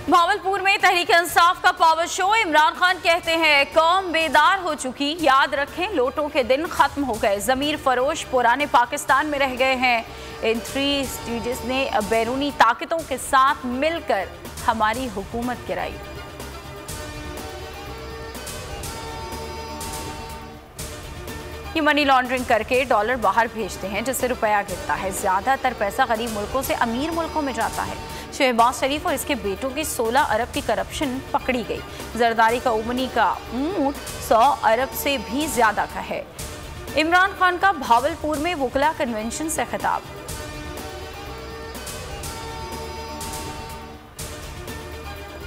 भावलपुर में तहरीक इंसाफ का power show. Imran Khan कहते हैं कौम बेदार हो चुकी, याद रखें लोटों के दिन खत्म हो गए। जमीर फरोश पुराने पाकिस्तान में रह गए हैं। इन 3 स्टेजेस ने बैरूनी ताकतों के साथ मिलकर हमारी हुकूमत गिराई। ये मनी लॉन्ड्रिंग करके डॉलर बाहर भेजते हैं जिससे रुपया गिरता है। ज्यादातर पैसा गरीब मुल्कों से अमीर मुल्कों में जाता है। शहबाज शरीफ और इसके बेटों की 16 अरब की करप्शन पकड़ी गई। जरदारी का उमनी का ऊंट 100 अरब से भी ज्यादा का है। इमरान खान का भावलपुर में वकला कन्वेंशन से खिताब।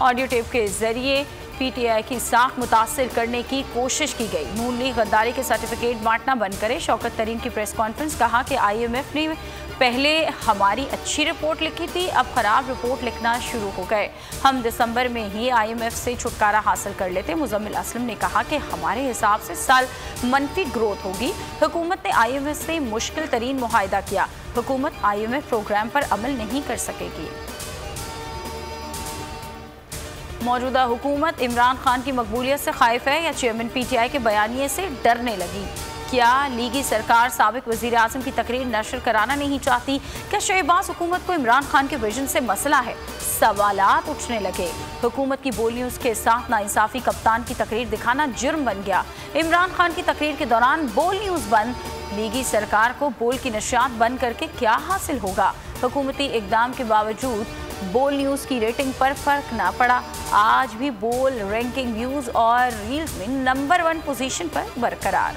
ऑडियो टेप के जरिए पीटीआई की साख मुतासिर करने की कोशिश की गई। नून लीग गद्दारी के सर्टिफिकेट बांटना बंद करे। शौकत तरीन की प्रेस कॉन्फ्रेंस। कहा कि IMF ने पहले हमारी अच्छी रिपोर्ट लिखी थी, अब खराब रिपोर्ट लिखना शुरू हो गए। हम दिसंबर में ही IMF से छुटकारा हासिल कर लेते। मुजम्मिल असलम ने कहा कि हमारे हिसाब से साल मनफी ग्रोथ होगी। हुकूमत ने IMF से मुश्किल तरीन मुआहिदा किया। हुकूमत IMF प्रोग्राम पर अमल नहीं कर सकेगी। मौजूदा हुकूमत इमरान खान की मकबूलियत से खाइफ है या चेयरमैन PTI के बयानिए से डरने लगी? क्या लीगी सरकार साबिक वजीर आजम की तकरीर नशर कराना नहीं चाहती? क्या शहबाज हुकूमत को इमरान खान के विजन से मसला है? सवालात उठने लगे। हुकूमत की बोल न्यूज़ के साथ नाइंसाफी कप्तान की तकरीर दिखाना जुर्म बन गया। इमरान खान की तकरीर के दौरान बोल न्यूज़ बंद। लीगी सरकार को बोल की नशियात बंद करके क्या हासिल होगा? हुकूमती इकदाम के बावजूद बोल न्यूज़ की रेटिंग पर फर्क ना पड़ा। आज भी बोल रैंकिंग व्यूज और रील्स में नंबर 1 पोजीशन पर बरकरार।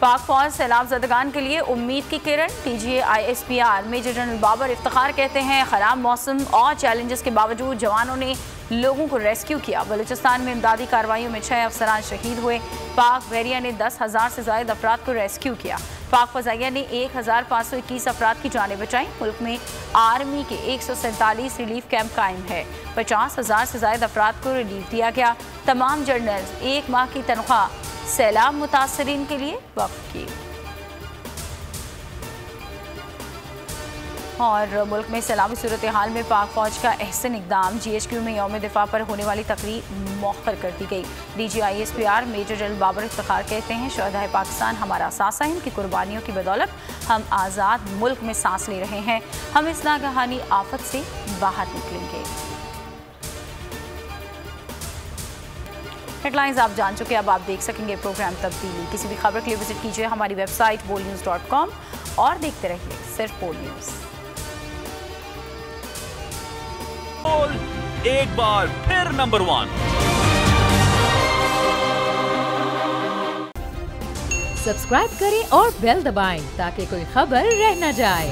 पाक फौज सैलाब ज़दगान के लिए उम्मीद की किरण। TGA ISPR major general Babar Iftikhar कहते हैं खराब मौसम और चैलेंजेस के बावजूद जवानों ने लोगों को रेस्क्यू किया। बलूचिस्तान में इमदादी कार्रवाइयों में 6 अफसरान शहीद हुए। पाक बहरिया ने 10,000 से ज्यादा अफराद को रेस्क्यू किया। पाक फजाइया ने 1,521 अफराद की जानें बचाई। मुल्क में आर्मी के 147 रिलीफ कैंप कायम है। 50,000 से ज्यादा अफराद को रिलीफ दिया गया। तमाम जर्नल्स 1 माह की तनख्वाह सैलाब मुतासरीन के लिए वक्फ की। और मुल्क में सैलाबी सूरत हाल में पाक फौज का अहसन इकदाम। GHQ में यौम दिफा पर होने वाली तकरीर मौखर कर दी गई। DG ISPR major general Babar Iftikhar कहते हैं शहदाए पाकिस्तान हमारा असासा है। इनकी कुर्बानियों की बदौलत हम आज़ाद मुल्क में सांस ले रहे हैं। हम इस नागहानी आफत से बाहर निकलेंगे। हेडलाइंस आप जान चुके, अब आप देख सकेंगे प्रोग्राम तब्दीली। किसी भी खबर के लिए विजिट कीजिए हमारी वेबसाइट bolnews.com और देखते रहिए सिर्फ बोल न्यूज़। एक बार फिर नंबर 1। सब्सक्राइब करें और बेल दबाएं ताकि कोई खबर रह न जाए।